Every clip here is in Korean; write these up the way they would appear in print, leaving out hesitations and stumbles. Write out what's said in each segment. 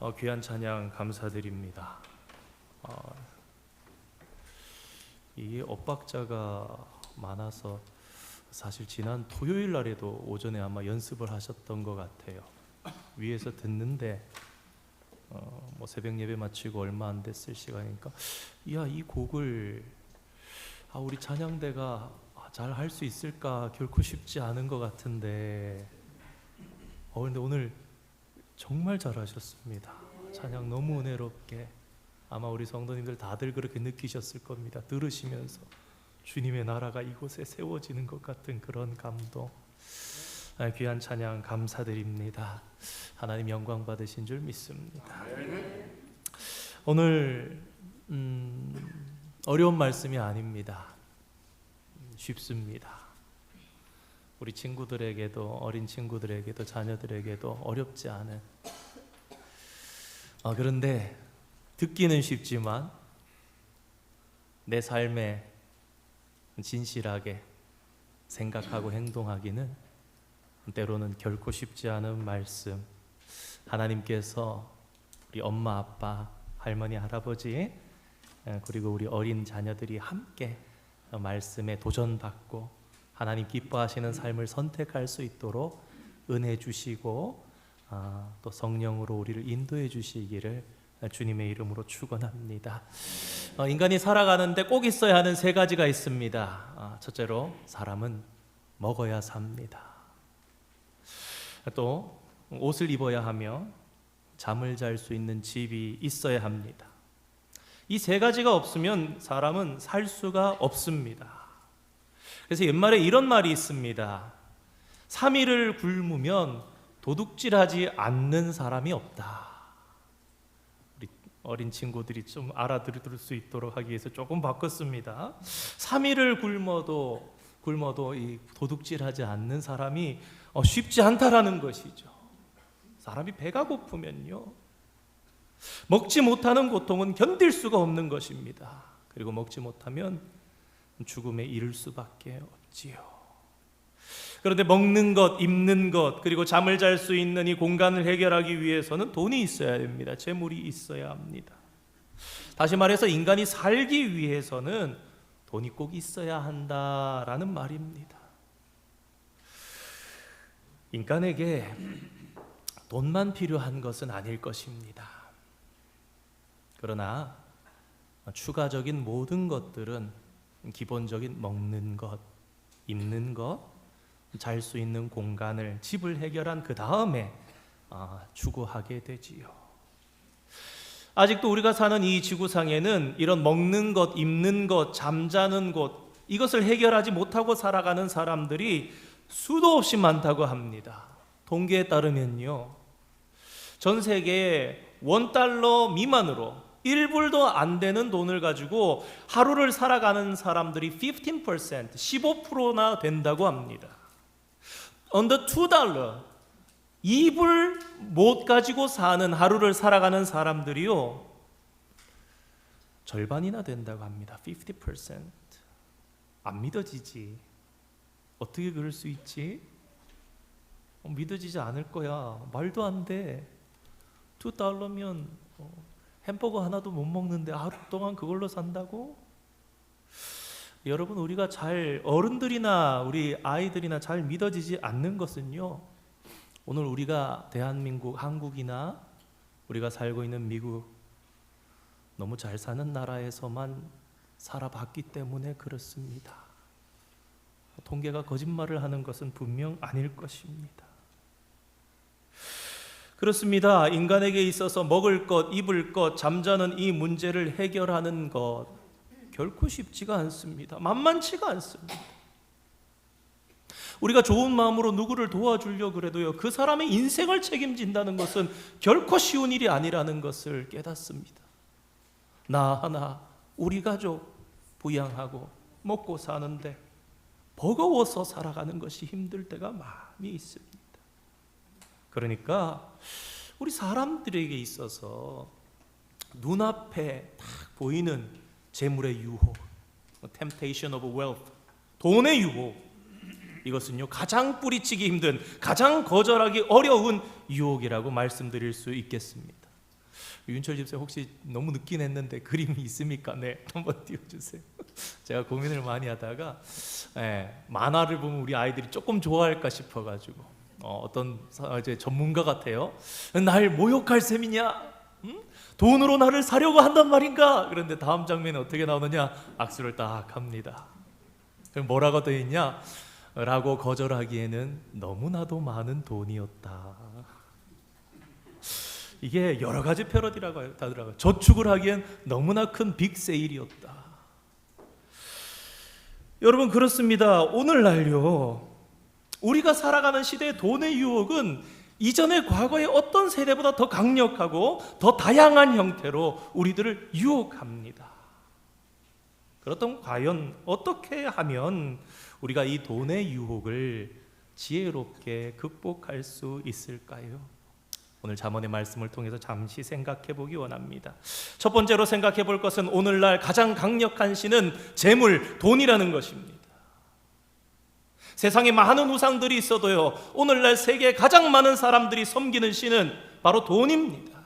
귀한 찬양 감사드립니다. 이 엇박자가 많아서 사실 지난 토요일 날에도 오전에 아마 연습을 하셨던 것 같아요. 위에서 듣는데 새벽 예배 마치고 얼마 안 됐을 시간이니까 이 곡을 우리 찬양대가 잘 할 수 있을까 결코 쉽지 않은 것 같은데 근데 오늘 정말 잘하셨습니다. 찬양 너무 은혜롭게 아마 우리 성도님들 다들 그렇게 느끼셨을 겁니다. 들으시면서 주님의 나라가 이곳에 세워지는 것 같은 그런 감동. 귀한 찬양 감사드립니다. 하나님 영광 받으신 줄 믿습니다. 오늘 어려운 말씀이 아닙니다. 쉽습니다. 우리 친구들에게도, 어린 친구들에게도, 자녀들에게도 어렵지 않은, 그런데 듣기는 쉽지만 내 삶에 진실하게 생각하고 행동하기는 때로는 결코 쉽지 않은 말씀. 하나님께서 우리 엄마, 아빠, 할머니, 할아버지, 그리고 우리 어린 자녀들이 함께 말씀에 도전받고 하나님 기뻐하시는 삶을 선택할 수 있도록 은혜 주시고 또 성령으로 우리를 인도해 주시기를 주님의 이름으로 축원합니다. 인간이 살아가는데 꼭 있어야 하는 세 가지가 있습니다. 첫째로 사람은 먹어야 삽니다. 또 옷을 입어야 하며 잠을 잘 수 있는 집이 있어야 합니다. 이 세 가지가 없으면 사람은 살 수가 없습니다. 그래서 옛말에 이런 말이 있습니다. 3일을 굶으면 도둑질하지 않는 사람이 없다. 우리 어린 친구들이 좀 알아들을 수 있도록 하기 위해서 조금 바꿨습니다. 3일을 굶어도 이 도둑질하지 않는 사람이 쉽지 않다라는 것이죠. 사람이 배가 고프면요, 먹지 못하는 고통은 견딜 수가 없는 것입니다. 그리고 먹지 못하면 죽음에 이를 수밖에 없지요. 그런데 먹는 것, 입는 것, 그리고 잠을 잘 수 있는 이 공간을 해결하기 위해서는 돈이 있어야 됩니다. 재물이 있어야 합니다. 다시 말해서 인간이 살기 위해서는 돈이 꼭 있어야 한다라는 말입니다. 인간에게 돈만 필요한 것은 아닐 것입니다. 그러나 추가적인 모든 것들은 기본적인 먹는 것, 입는 것, 잘 수 있는 공간을, 집을 해결한 그 다음에 추구하게 되지요. 아직도 우리가 사는 이 지구상에는 이런 먹는 것, 입는 것, 잠자는 곳, 이것을 해결하지 못하고 살아가는 사람들이 수도 없이 많다고 합니다. 통계에 따르면요, 전 세계에 $1 미만으로 1불도 안 되는 돈을 가지고 하루를 살아가는 사람들이 15%, 15%나 된다고 합니다. Under $2, 2불 못 가지고 사는 하루를 살아가는 사람들이요, 절반이나 된다고 합니다. 50%. 안 믿어지지. 어떻게 그럴 수 있지? 믿어지지 않을 거야. 말도 안 돼. $2면 햄버거 하나도 못 먹는데 하루 동안 그걸로 산다고? 여러분, 우리가 어른들이나 우리 아이들이나 잘 믿어지지 않는 것은요, 오늘 우리가 대한민국, 한국이나 우리가 살고 있는 미국, 너무 잘 사는 나라에서만 살아봤기 때문에 그렇습니다. 통계가 거짓말을 하는 것은 분명 아닐 것입니다. 그렇습니다. 인간에게 있어서 먹을 것, 입을 것, 잠자는 이 문제를 해결하는 것 결코 쉽지가 않습니다. 만만치가 않습니다. 우리가 좋은 마음으로 누구를 도와주려고 그래도요, 그 사람의 인생을 책임진다는 것은 결코 쉬운 일이 아니라는 것을 깨닫습니다. 나 하나, 우리 가족 부양하고 먹고 사는데 버거워서 살아가는 것이 힘들 때가 많이 있습니다. 그러니까 우리 사람들에게 있어서 눈앞에 딱 보이는 재물의 유혹, temptation of wealth, 돈의 유혹, 이것은요 가장 뿌리치기 힘든, 가장 거절하기 어려운 유혹이라고 말씀드릴 수 있겠습니다. 윤철 집사님 혹시 너무 늦긴 했는데 그림이 있습니까? 네, 한번 띄워주세요. 제가 고민을 많이 하다가 만화를 보면 우리 아이들이 조금 좋아할까 싶어가지고 어떤 이제 전문가 같아요. 날 모욕할 셈이냐? 응? 돈으로 나를 사려고 한단 말인가? 그런데 다음 장면에 어떻게 나오느냐? 악수를 딱 합니다. 그럼 뭐라고 되어 있냐? 라고 거절하기에는 너무나도 많은 돈이었다. 이게 여러 가지 패러디라고 하더라고요. 저축을 하기엔 너무나 큰 빅세일이었다. 여러분, 그렇습니다. 오늘날요, 우리가 살아가는 시대의 돈의 유혹은 이전의 과거의 어떤 세대보다 더 강력하고 더 다양한 형태로 우리들을 유혹합니다. 그렇다면 과연 어떻게 하면 우리가 이 돈의 유혹을 지혜롭게 극복할 수 있을까요? 오늘 잠언의 말씀을 통해서 잠시 생각해 보기 원합니다. 첫 번째로 생각해 볼 것은 오늘날 가장 강력한 신은 재물, 돈이라는 것입니다. 세상에 많은 우상들이 있어도요, 오늘날 세계에 가장 많은 사람들이 섬기는 신은 바로 돈입니다.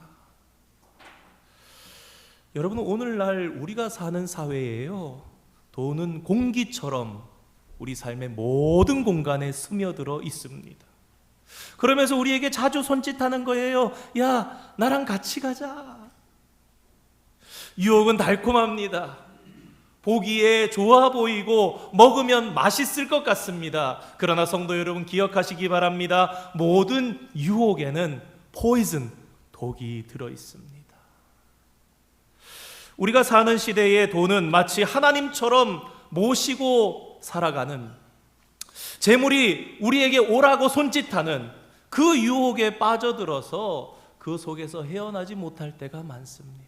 여러분, 오늘날 우리가 사는 사회에요, 돈은 공기처럼 우리 삶의 모든 공간에 스며들어 있습니다. 그러면서 우리에게 자주 손짓하는 거예요. 야, 나랑 같이 가자. 유혹은 달콤합니다. 보기에 좋아 보이고 먹으면 맛있을 것 같습니다. 그러나 성도 여러분, 기억하시기 바랍니다. 모든 유혹에는 포이즌, 독이 들어 있습니다. 우리가 사는 시대에 돈은 마치 하나님처럼 모시고 살아가는, 재물이 우리에게 오라고 손짓하는 그 유혹에 빠져들어서 그 속에서 헤어나지 못할 때가 많습니다.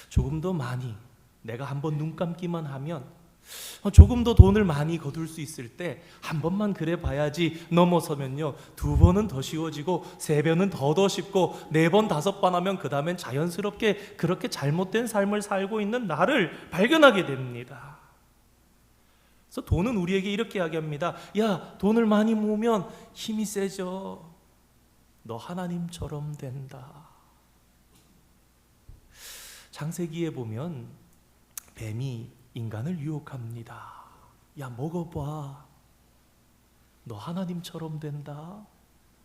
조금 더 많이, 내가 한번 눈 감기만 하면 조금 더 돈을 많이 거둘 수 있을 때 한 번만 그래 봐야지 넘어서면요, 두 번은 더 쉬워지고 세 번은 더 쉽고 네 번, 다섯 번 하면 그 다음엔 자연스럽게 그렇게 잘못된 삶을 살고 있는 나를 발견하게 됩니다. 그래서 돈은 우리에게 이렇게 이야기합니다. 야, 돈을 많이 모으면 힘이 세져. 너 하나님처럼 된다. 창세기에 보면 뱀이 인간을 유혹합니다. 야, 먹어봐. 너 하나님처럼 된다.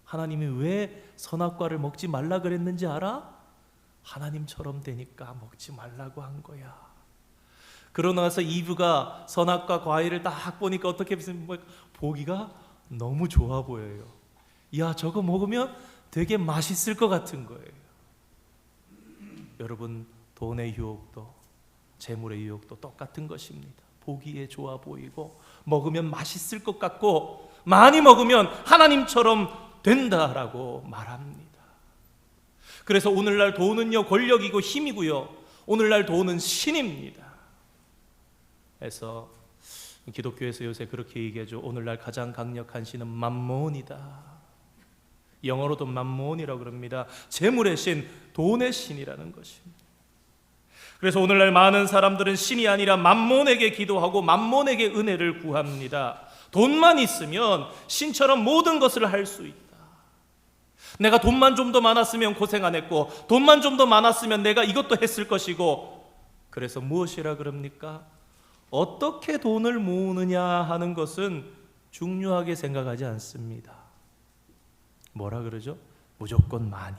하나님이 왜 선악과를 먹지 말라 그랬는지 알아? 하나님처럼 되니까 먹지 말라고 한 거야. 그러고 나서 이브가 선악과 과일을 딱 보니까 어떻게 보기가 너무 좋아 보여요. 야, 저거 먹으면 되게 맛있을 것 같은 거예요. 여러분, 돈의 유혹도 재물의 유혹도 똑같은 것입니다. 보기에 좋아 보이고 먹으면 맛있을 것 같고 많이 먹으면 하나님처럼 된다라고 말합니다. 그래서 오늘날 돈은요, 권력이고 힘이고요, 오늘날 돈은 신입니다. 그래서 기독교에서 요새 그렇게 얘기하죠. 오늘날 가장 강력한 신은 맘몬이다. 영어로도 맘몬이라고 그럽니다. 재물의 신, 돈의 신이라는 것입니다. 그래서 오늘날 많은 사람들은 신이 아니라 맘몬에게 기도하고 맘몬에게 은혜를 구합니다. 돈만 있으면 신처럼 모든 것을 할 수 있다. 내가 돈만 좀 더 많았으면 고생 안 했고, 돈만 좀 더 많았으면 내가 이것도 했을 것이고. 그래서 무엇이라 그럽니까? 어떻게 돈을 모으느냐 하는 것은 중요하게 생각하지 않습니다. 뭐라 그러죠? 무조건 많이.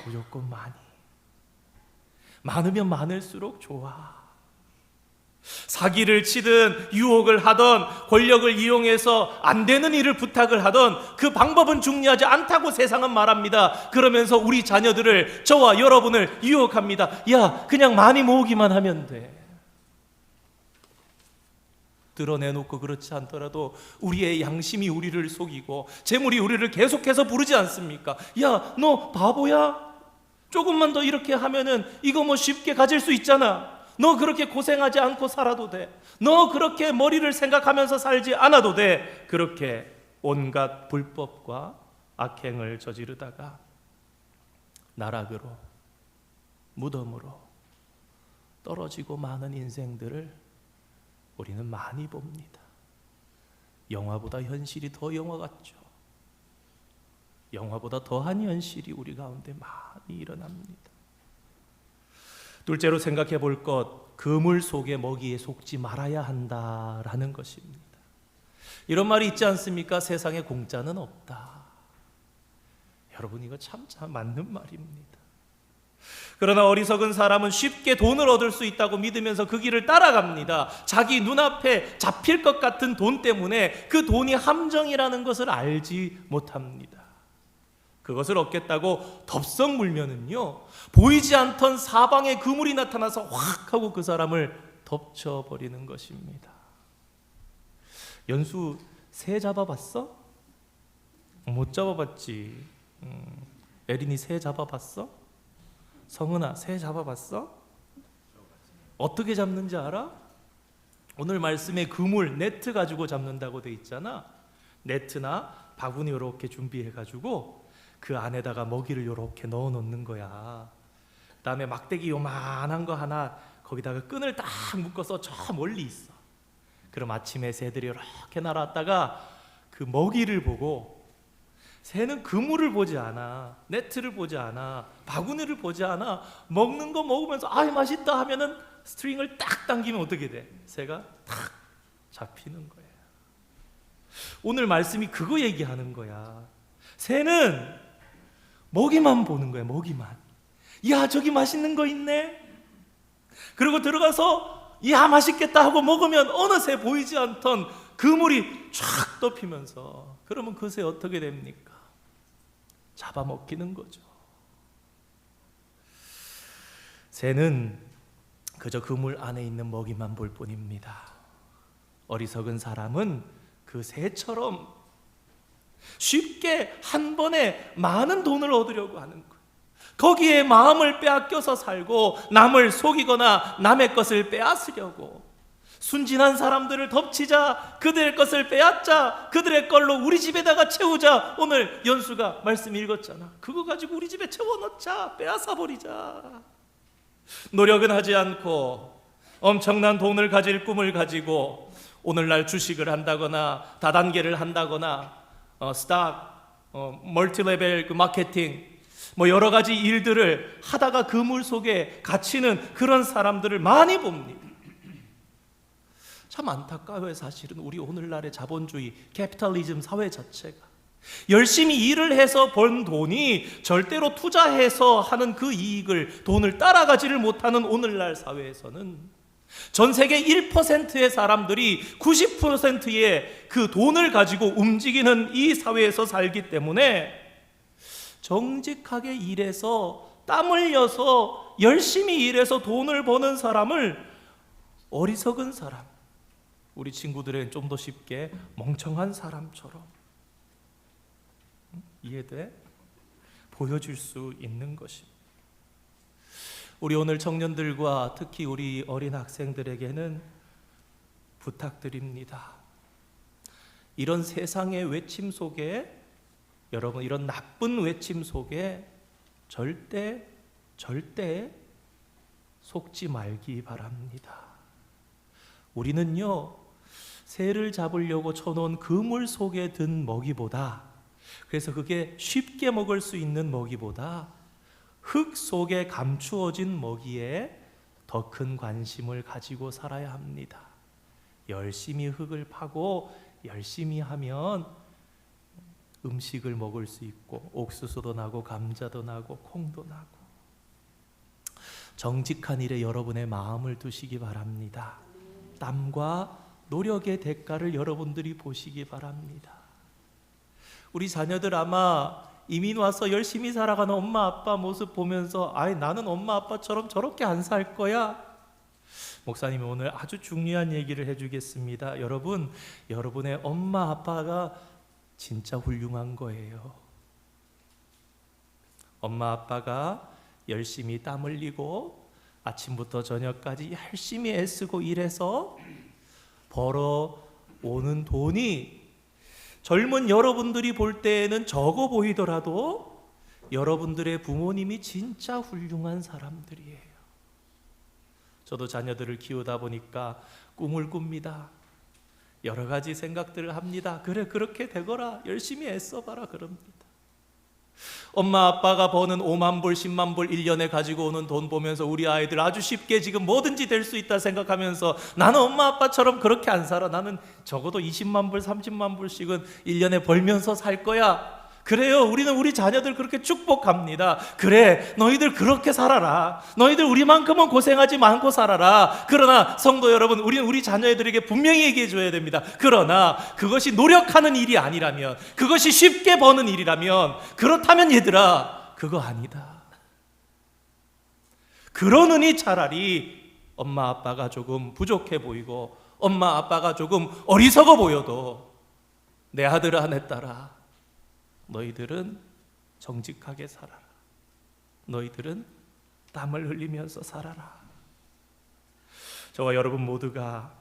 무조건 많이. 많으면 많을수록 좋아. 사기를 치든 유혹을 하든 권력을 이용해서 안 되는 일을 부탁을 하든 그 방법은 중요하지 않다고 세상은 말합니다. 그러면서 우리 자녀들을, 저와 여러분을 유혹합니다. 야, 그냥 많이 모으기만 하면 돼. 드러내놓고 그렇지 않더라도 우리의 양심이 우리를 속이고 재물이 우리를 계속해서 부르지 않습니까? 야, 너 바보야? 조금만 더 이렇게 하면은 이거 뭐 쉽게 가질 수 있잖아. 너 그렇게 고생하지 않고 살아도 돼. 너 그렇게 머리를 생각하면서 살지 않아도 돼. 그렇게 온갖 불법과 악행을 저지르다가 나락으로, 무덤으로 떨어지고 마는 인생들을 우리는 많이 봅니다. 영화보다 현실이 더 영화 같죠. 영화보다 더한 현실이 우리 가운데 많이 일어납니다. 둘째로 생각해 볼 것, 그물 속의 먹이에 속지 말아야 한다라는 것입니다. 이런 말이 있지 않습니까? 세상에 공짜는 없다. 여러분, 이거 참 맞는 말입니다. 그러나 어리석은 사람은 쉽게 돈을 얻을 수 있다고 믿으면서 그 길을 따라갑니다. 자기 눈앞에 잡힐 것 같은 돈 때문에 그 돈이 함정이라는 것을 알지 못합니다. 그것을 얻겠다고 덥석 물면은요, 보이지 않던 사방에 그물이 나타나서 확 하고 그 사람을 덮쳐버리는 것입니다. 연수, 새 잡아봤어? 못 잡아봤지. 에린이 새 잡아봤어? 성은아, 새 잡아봤어? 어떻게 잡는지 알아? 오늘 말씀에 그물, 네트 가지고 잡는다고 돼 있잖아. 네트나 바구니 이렇게 준비해가지고 그 안에다가 먹이를 이렇게 넣어 놓는 거야. 그다음에 막대기 요만한 거 하나 거기다가 끈을 딱 묶어서 저 멀리 있어. 그럼 아침에 새들이 이렇게 날아왔다가 그 먹이를 보고, 새는 그물을 보지 않아, 네트를 보지 않아, 바구니를 보지 않아. 먹는 거 먹으면서 아이 맛있다 하면은 스트링을 딱 당기면 어떻게 돼? 새가 탁 잡히는 거야. 오늘 말씀이 그거 얘기하는 거야. 새는 먹이만 보는 거야. 먹이만. 야, 저기 맛있는 거 있네. 그리고 들어가서 야, 맛있겠다 하고 먹으면 어느새 보이지 않던 그물이 쫙 덮이면서, 그러면 그 새 어떻게 됩니까? 잡아먹히는 거죠. 새는 그저 그물 안에 있는 먹이만 볼 뿐입니다. 어리석은 사람은 그 새처럼 쉽게 한 번에 많은 돈을 얻으려고 하는 거예요. 거기에 마음을 빼앗겨서 살고 남을 속이거나 남의 것을 빼앗으려고, 순진한 사람들을 덮치자, 그들의 것을 빼앗자, 그들의 걸로 우리 집에다가 채우자. 오늘 연수가 말씀 읽었잖아. 그거 가지고 우리 집에 채워넣자, 빼앗아버리자. 노력은 하지 않고 엄청난 돈을 가질 꿈을 가지고 오늘날 주식을 한다거나 다단계를 한다거나 스탁, 멀티레벨 마케팅, 여러 가지 일들을 하다가 그물 속에 갇히는 그런 사람들을 많이 봅니다. 참 안타까워요. 사실은 우리 오늘날의 자본주의 캐피탈리즘 사회 자체가 열심히 일을 해서 번 돈이 절대로 투자해서 하는 그 이익을, 돈을 따라가지를 못하는 오늘날 사회에서는 전 세계 1%의 사람들이 90%의 그 돈을 가지고 움직이는 이 사회에서 살기 때문에 정직하게 일해서 땀 흘려서 열심히 일해서 돈을 버는 사람을 어리석은 사람, 우리 친구들은 좀 더 쉽게 멍청한 사람처럼, 이해돼? 보여줄 수 있는 것입니다. 우리 오늘 청년들과 특히 우리 어린 학생들에게는 부탁드립니다. 이런 세상의 외침 속에, 여러분, 이런 나쁜 외침 속에 절대 속지 말기 바랍니다. 우리는요, 새를 잡으려고 쳐놓은 그물 속에 든 먹이보다, 그래서 그게 쉽게 먹을 수 있는 먹이보다 흙 속에 감추어진 먹이에 더 큰 관심을 가지고 살아야 합니다. 열심히 흙을 파고 열심히 하면 음식을 먹을 수 있고 옥수수도 나고 감자도 나고 콩도 나고, 정직한 일에 여러분의 마음을 두시기 바랍니다. 땀과 노력의 대가를 여러분들이 보시기 바랍니다. 우리 자녀들 아마 이민 와서 열심히 살아가는 엄마 아빠 모습 보면서 아이, 나는 엄마 아빠처럼 저렇게 안 살 거야. 목사님이 오늘 아주 중요한 얘기를 해주겠습니다. 여러분, 여러분의 엄마 아빠가 진짜 훌륭한 거예요. 엄마 아빠가 열심히 땀 흘리고 아침부터 저녁까지 열심히 애쓰고 일해서 벌어오는 돈이 젊은 여러분들이 볼 때에는 적어 보이더라도 여러분들의 부모님이 진짜 훌륭한 사람들이에요. 저도 자녀들을 키우다 보니까 꿈을 꿉니다. 여러 가지 생각들을 합니다. 그래, 그렇게 되거라, 열심히 애써봐라 그럽니다. 엄마 아빠가 버는 5만 불, 10만 불 1년에 가지고 오는 돈 보면서 우리 아이들 아주 쉽게 지금 뭐든지 될 수 있다 생각하면서 나는 엄마 아빠처럼 그렇게 안 살아. 나는 적어도 20만 불, 30만 불씩은 1년에 벌면서 살 거야. 그래요. 우리는 우리 자녀들 그렇게 축복합니다. 그래, 너희들 그렇게 살아라. 너희들 우리만큼은 고생하지 않고 살아라. 그러나 성도 여러분, 우리는 우리 자녀들에게 분명히 얘기해 줘야 됩니다. 그러나 그것이 노력하는 일이 아니라면, 그것이 쉽게 버는 일이라면, 그렇다면 얘들아, 그거 아니다. 그러느니 차라리 엄마 아빠가 조금 부족해 보이고 엄마 아빠가 조금 어리석어 보여도 내 아들아, 내 딸아, 너희들은 정직하게 살아라. 너희들은 땀을 흘리면서 살아라. 저와 여러분 모두가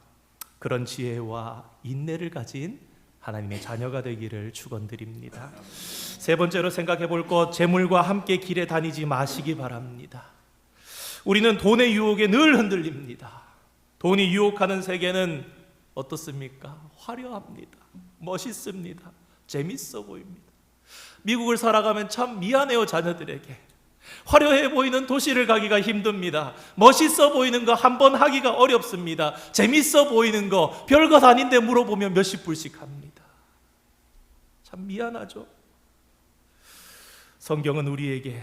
그런 지혜와 인내를 가진 하나님의 자녀가 되기를 축원드립니다. 세 번째로 생각해 볼 것, 재물과 함께 길에 다니지 마시기 바랍니다. 우리는 돈의 유혹에 늘 흔들립니다. 돈이 유혹하는 세계는 어떻습니까? 화려합니다. 멋있습니다. 재밌어 보입니다. 미국을 살아가면 참 미안해요. 자녀들에게 화려해 보이는 도시를 가기가 힘듭니다. 멋있어 보이는 거 한번 하기가 어렵습니다. 재밌어 보이는 거 별것 아닌데 물어보면 몇십 불씩 합니다. 참 미안하죠. 성경은 우리에게,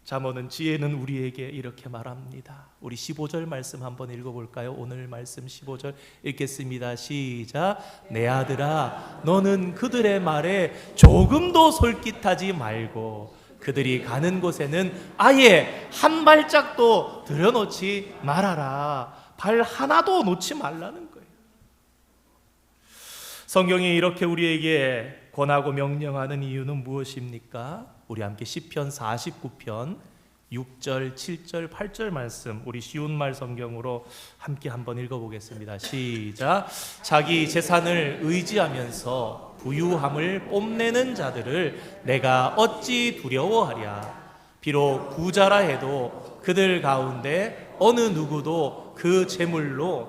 잠언은, 지혜는 우리에게 이렇게 말합니다. 우리 15절 말씀 한번 읽어볼까요? 오늘 말씀 15절 읽겠습니다. 시작. 내 아들아, 너는 그들의 말에 조금도 솔깃하지 말고 그들이 가는 곳에는 아예 한 발짝도 들여놓지 말아라. 발 하나도 놓지 말라는 거예요. 성경이 이렇게 우리에게 권하고 명령하는 이유는 무엇입니까? 우리 함께 시편 49편 6절, 7절, 8절 말씀, 우리 쉬운 말 성경으로 함께 한번 읽어보겠습니다. 시작. 자기 재산을 의지하면서 부유함을 뽐내는 자들을 내가 어찌 두려워하랴. 비록 부자라 해도 그들 가운데 어느 누구도 그 재물로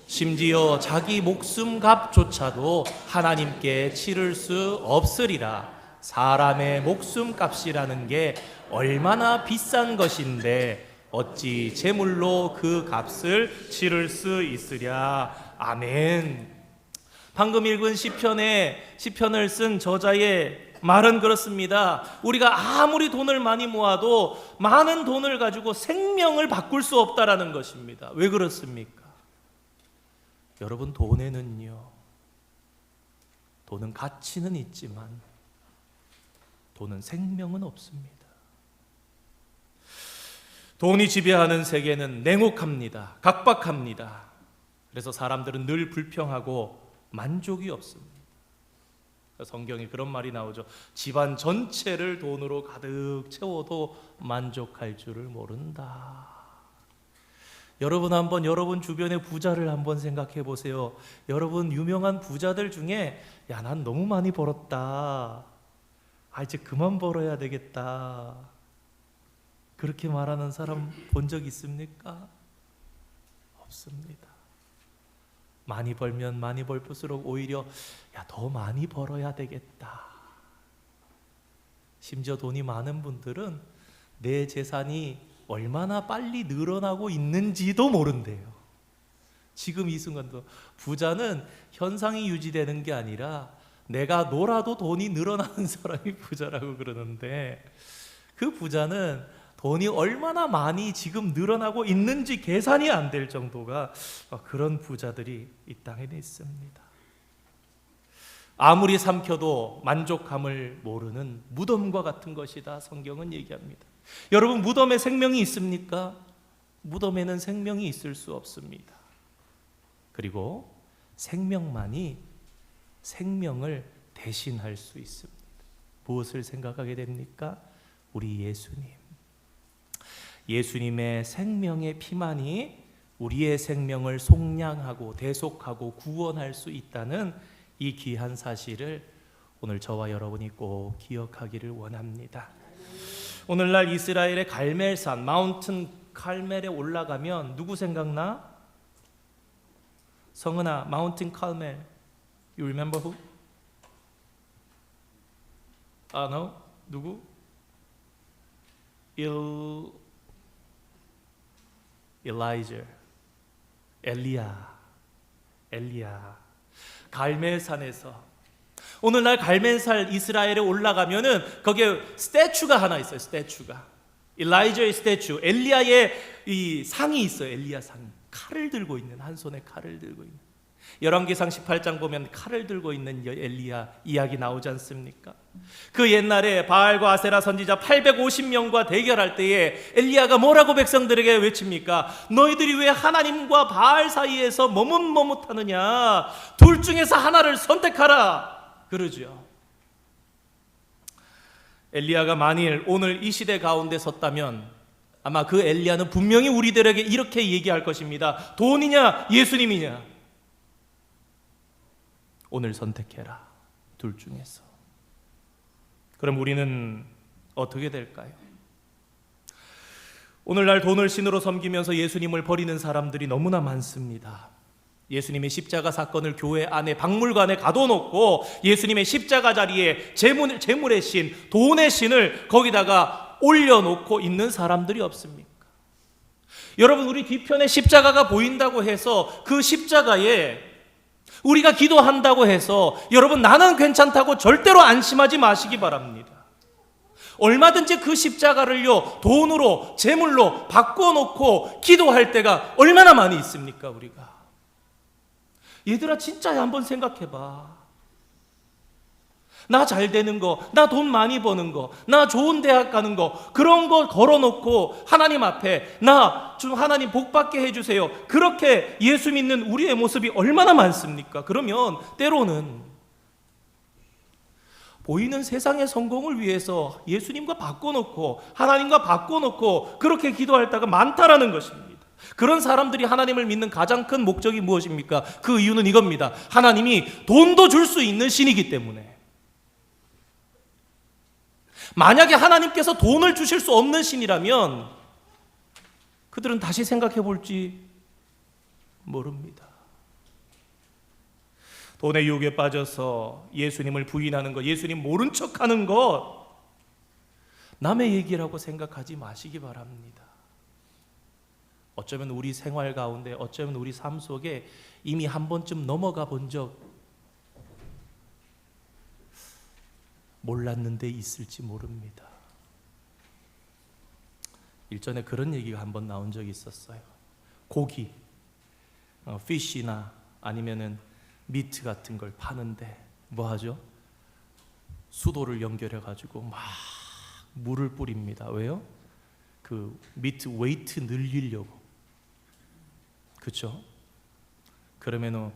심지어 자기 목숨값조차도 하나님께 치를 수 없으리라. 사람의 목숨값이라는 게 얼마나 비싼 것인데 어찌 재물로 그 값을 치를 수 있으랴. 아멘. 방금 읽은 시편을 쓴 저자의 말은 그렇습니다. 우리가 아무리 돈을 많이 모아도 많은 돈을 가지고 생명을 바꿀 수 없다라는 것입니다. 왜 그렇습니까? 여러분, 돈은 가치는 있지만 돈은 생명은 없습니다. 돈이 지배하는 세계는 냉혹합니다. 각박합니다. 그래서 사람들은 늘 불평하고 만족이 없습니다. 성경에 그런 말이 나오죠. 집안 전체를 돈으로 가득 채워도 만족할 줄을 모른다. 여러분 한번 여러분 주변의 부자를 한번 생각해 보세요. 여러분 유명한 부자들 중에 야, 난 너무 많이 벌었다. 이제 그만 벌어야 되겠다. 그렇게 말하는 사람 본 적 있습니까? 없습니다. 많이 벌면 많이 벌수록 오히려 더 많이 벌어야 되겠다. 심지어 돈이 많은 분들은 내 재산이 얼마나 빨리 늘어나고 있는지도 모른대요. 지금 이 순간도 부자는 현상이 유지되는 게 아니라 내가 놀아도 돈이 늘어나는 사람이 부자라고 그러는데, 그 부자는 돈이 얼마나 많이 지금 늘어나고 있는지 계산이 안 될 정도가 그런 부자들이 이 땅에 있습니다. 아무리 삼켜도 만족함을 모르는 무덤과 같은 것이다, 성경은 얘기합니다. 여러분, 무덤에 생명이 있습니까? 무덤에는 생명이 있을 수 없습니다. 그리고 생명만이 생명을 대신할 수 있습니다. 무엇을 생각하게 됩니까? 우리 예수님. 예수님의 생명의 피만이 우리의 생명을 속량하고 대속하고 구원할 수 있다는 이 귀한 사실을 오늘 저와 여러분이 꼭 기억하기를 원합니다. 오늘날 이스라엘의 갈멜산, 마운틴 칼멜에 올라가면 누구 생각나? 성은아, 마운틴 칼멜. You remember who? 누구? 엘리야. 갈멜산에서 오늘날 갈멜산 이스라엘에 올라가면은 거기에 스태츄가 하나 있어요. 엘리야의 스태츄, 엘리야의 이 상이 있어요. 엘리야 상, 칼을 들고 있는, 한 손에 칼을 들고 있는. 열왕기상 18장 보면 칼을 들고 있는 엘리야 이야기 나오지 않습니까? 그 옛날에 바알과 아세라 선지자 850명과 대결할 때에 엘리야가 뭐라고 백성들에게 외칩니까? 너희들이 왜 하나님과 바알 사이에서 머뭇머뭇하느냐? 둘 중에서 하나를 선택하라 그러죠. 엘리야가 만일 오늘 이 시대 가운데 섰다면 아마 그 엘리야는 분명히 우리들에게 이렇게 얘기할 것입니다. 돈이냐 예수님이냐? 오늘 선택해라. 둘 중에서. 그럼 우리는 어떻게 될까요? 오늘날 돈을 신으로 섬기면서 예수님을 버리는 사람들이 너무나 많습니다. 예수님의 십자가 사건을 교회 안에 박물관에 가둬놓고 예수님의 십자가 자리에 재물의 신, 돈의 신을 거기다가 올려놓고 있는 사람들이 없습니까? 여러분, 우리 뒤편에 십자가가 보인다고 해서 그 십자가에 우리가 기도한다고 해서 여러분 나는 괜찮다고 절대로 안심하지 마시기 바랍니다. 얼마든지 그 십자가를요 돈으로 재물로 바꿔놓고 기도할 때가 얼마나 많이 있습니까? 우리가 얘들아 진짜 한번 생각해봐. 나 잘 되는 거, 나 돈 많이 버는 거, 나 좋은 대학 가는 거, 그런 거 걸어놓고 하나님 앞에 나 좀 하나님 복 받게 해주세요. 그렇게 예수 믿는 우리의 모습이 얼마나 많습니까? 그러면 때로는 보이는 세상의 성공을 위해서 예수님과 바꿔놓고 하나님과 바꿔놓고 그렇게 기도할 때가 많다라는 것입니다. 그런 사람들이 하나님을 믿는 가장 큰 목적이 무엇입니까? 그 이유는 이겁니다. 하나님이 돈도 줄 수 있는 신이기 때문에. 만약에 하나님께서 돈을 주실 수 없는 신이라면 그들은 다시 생각해 볼지 모릅니다. 돈의 유혹에 빠져서 예수님을 부인하는 것, 예수님 모른 척하는 것, 남의 얘기라고 생각하지 마시기 바랍니다. 어쩌면 우리 생활 가운데, 어쩌면 우리 삶 속에 이미 한 번쯤 넘어가 본 적 몰랐는데 있을지 모릅니다. 일전에 그런 얘기가 한번 나온 적이 있었어요. 고기, 피쉬나 아니면은 미트 같은 걸 파는데 뭐 하죠? 수도를 연결해 가지고 막 물을 뿌립니다. 왜요? 그 미트 웨이트 늘리려고. 그렇죠? 그러면은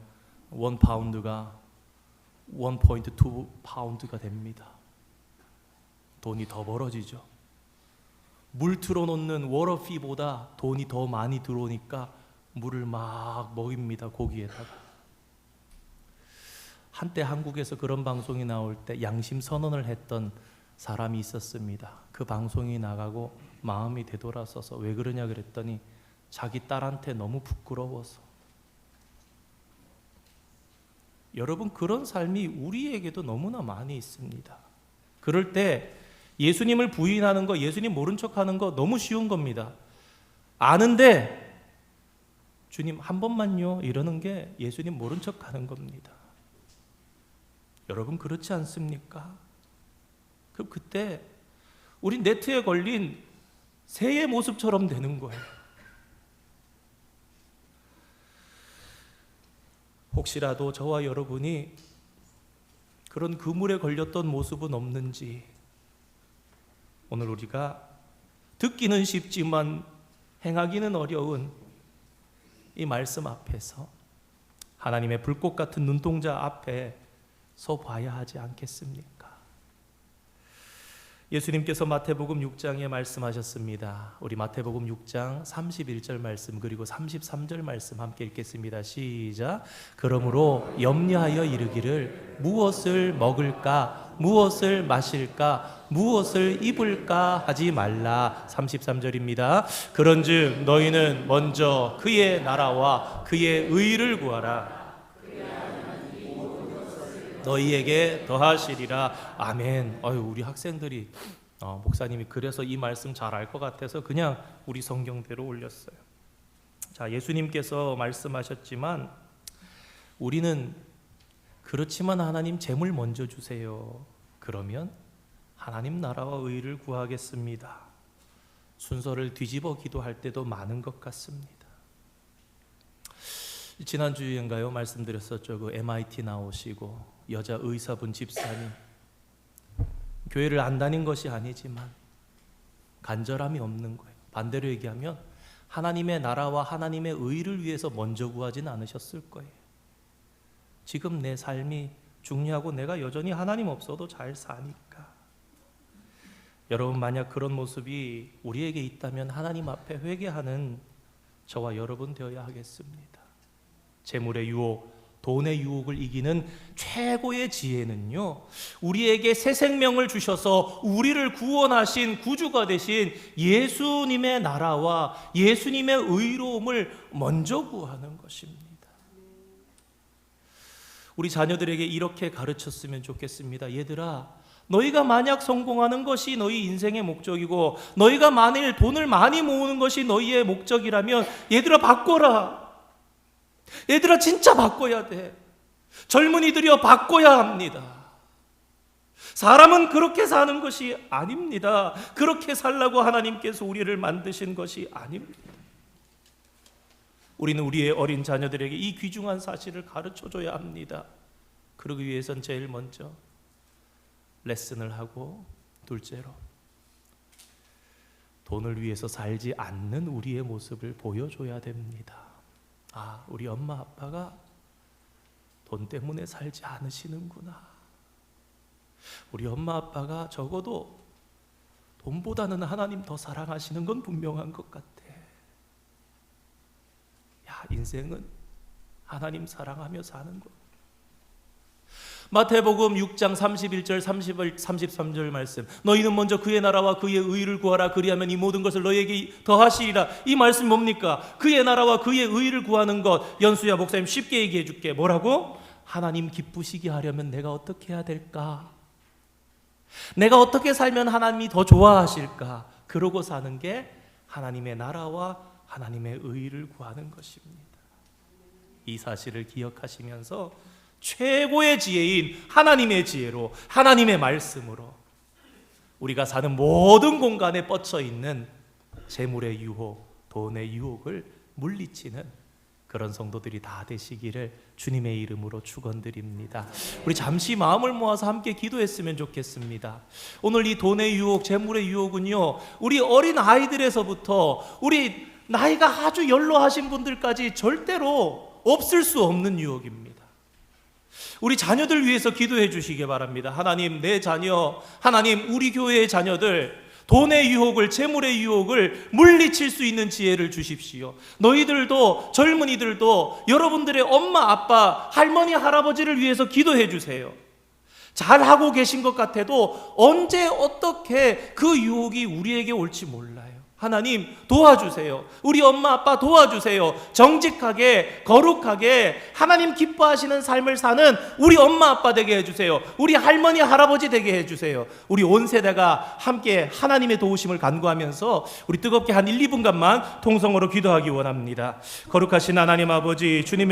1파운드가 1.2 파운드가 됩니다. 돈이 더 벌어지죠. 물 틀어놓는 워터피보다 돈이 더 많이 들어오니까 물을 막 먹입니다. 고기에다가. 한때 한국에서 그런 방송이 나올 때 양심 선언을 했던 사람이 있었습니다. 그 방송이 나가고 마음이 되돌아서서 왜 그러냐 그랬더니 자기 딸한테 너무 부끄러워서. 여러분, 그런 삶이 우리에게도 너무나 많이 있습니다. 그럴 때 예수님을 부인하는 거, 예수님 모른 척하는 거 너무 쉬운 겁니다. 아는데 주님 한 번만요 이러는 게 예수님 모른 척하는 겁니다. 여러분 그렇지 않습니까? 그럼 그때 우리 네트에 걸린 새의 모습처럼 되는 거예요. 혹시라도 저와 여러분이 그런 그물에 걸렸던 모습은 없는지 오늘 우리가 듣기는 쉽지만 행하기는 어려운 이 말씀 앞에서 하나님의 불꽃 같은 눈동자 앞에 서 봐야 하지 않겠습니까? 예수님께서 마태복음 6장에 말씀하셨습니다. 우리 마태복음 6장 31절 말씀 그리고 33절 말씀 함께 읽겠습니다. 시작. 그러므로 염려하여 이르기를 무엇을 먹을까 무엇을 마실까 무엇을 입을까 하지 말라. 33절입니다. 그런즉 너희는 먼저 그의 나라와 그의 의를 구하라. 너희에게 더하시리라. 아멘. 우리 학생들이 목사님이 그래서 이 말씀 잘 알 것 같아서 그냥 우리 성경대로 올렸어요. 자, 예수님께서 말씀하셨지만 우리는 그렇지만 하나님 재물 먼저 주세요. 그러면 하나님 나라와 의를 구하겠습니다. 순서를 뒤집어 기도할 때도 많은 것 같습니다. 지난주인가요? 말씀드렸었죠. 그 MIT 나오시고 여자 의사분 집사님, 교회를 안 다닌 것이 아니지만 간절함이 없는 거예요. 반대로 얘기하면 하나님의 나라와 하나님의 의를 위해서 먼저 구하진 않으셨을 거예요. 지금 내 삶이 중요하고 내가 여전히 하나님 없어도 잘 사니까. 여러분, 만약 그런 모습이 우리에게 있다면 하나님 앞에 회개하는 저와 여러분 되어야 하겠습니다. 재물의 유혹, 돈의 유혹을 이기는 최고의 지혜는요, 우리에게 새 생명을 주셔서 우리를 구원하신 구주가 되신 예수님의 나라와 예수님의 의로움을 먼저 구하는 것입니다. 우리 자녀들에게 이렇게 가르쳤으면 좋겠습니다. 얘들아, 너희가 만약 성공하는 것이 너희 인생의 목적이고 너희가 만일 돈을 많이 모으는 것이 너희의 목적이라면 얘들아, 바꿔라. 얘들아, 진짜 바꿔야 돼. 젊은이들이여, 바꿔야 합니다. 사람은 그렇게 사는 것이 아닙니다. 그렇게 살라고 하나님께서 우리를 만드신 것이 아닙니다. 우리는 우리의 어린 자녀들에게 이 귀중한 사실을 가르쳐줘야 합니다. 그러기 위해선 제일 먼저 레슨을 하고, 둘째로 돈을 위해서 살지 않는 우리의 모습을 보여줘야 됩니다. 우리 엄마 아빠가 돈 때문에 살지 않으시는구나. 우리 엄마 아빠가 적어도 돈보다는 하나님 더 사랑하시는 건 분명한 것 같아. 인생은 하나님 사랑하며 사는 것. 마태복음 6장 31절 33절 말씀, 너희는 먼저 그의 나라와 그의 의를 구하라. 그리하면 이 모든 것을 너희에게 더하시리라. 이 말씀 뭡니까? 그의 나라와 그의 의를 구하는 것. 연수야 목사님 쉽게 얘기해 줄게. 뭐라고? 하나님 기쁘시게 하려면 내가 어떻게 해야 될까? 내가 어떻게 살면 하나님이 더 좋아하실까? 그러고 사는 게 하나님의 나라와 하나님의 의를 구하는 것입니다. 이 사실을 기억하시면서 최고의 지혜인 하나님의 지혜로, 하나님의 말씀으로 우리가 사는 모든 공간에 뻗쳐 있는 재물의 유혹, 돈의 유혹을 물리치는 그런 성도들이 다 되시기를 주님의 이름으로 축원드립니다. 우리 잠시 마음을 모아서 함께 기도했으면 좋겠습니다. 오늘 이 돈의 유혹, 재물의 유혹은요, 우리 어린 아이들에서부터 우리 나이가 아주 연로하신 분들까지 절대로 없을 수 없는 유혹입니다. 우리 자녀들 위해서 기도해 주시기 바랍니다. 하나님, 내 자녀, 하나님, 우리 교회의 자녀들 돈의 유혹을, 재물의 유혹을 물리칠 수 있는 지혜를 주십시오. 너희들도, 젊은이들도 여러분들의 엄마, 아빠, 할머니, 할아버지를 위해서 기도해 주세요. 잘하고 계신 것 같아도 언제 어떻게 그 유혹이 우리에게 올지 몰라요. 하나님 도와주세요. 우리 엄마 아빠 도와주세요. 정직하게, 거룩하게 하나님 기뻐하시는 삶을 사는 우리 엄마 아빠 되게 해주세요. 우리 할머니 할아버지 되게 해주세요. 우리 온 세대가 함께 하나님의 도우심을 간구하면서 우리 뜨겁게 한 1, 2분간만 통성으로 기도하기 원합니다. 거룩하신 하나님 아버지, 주님의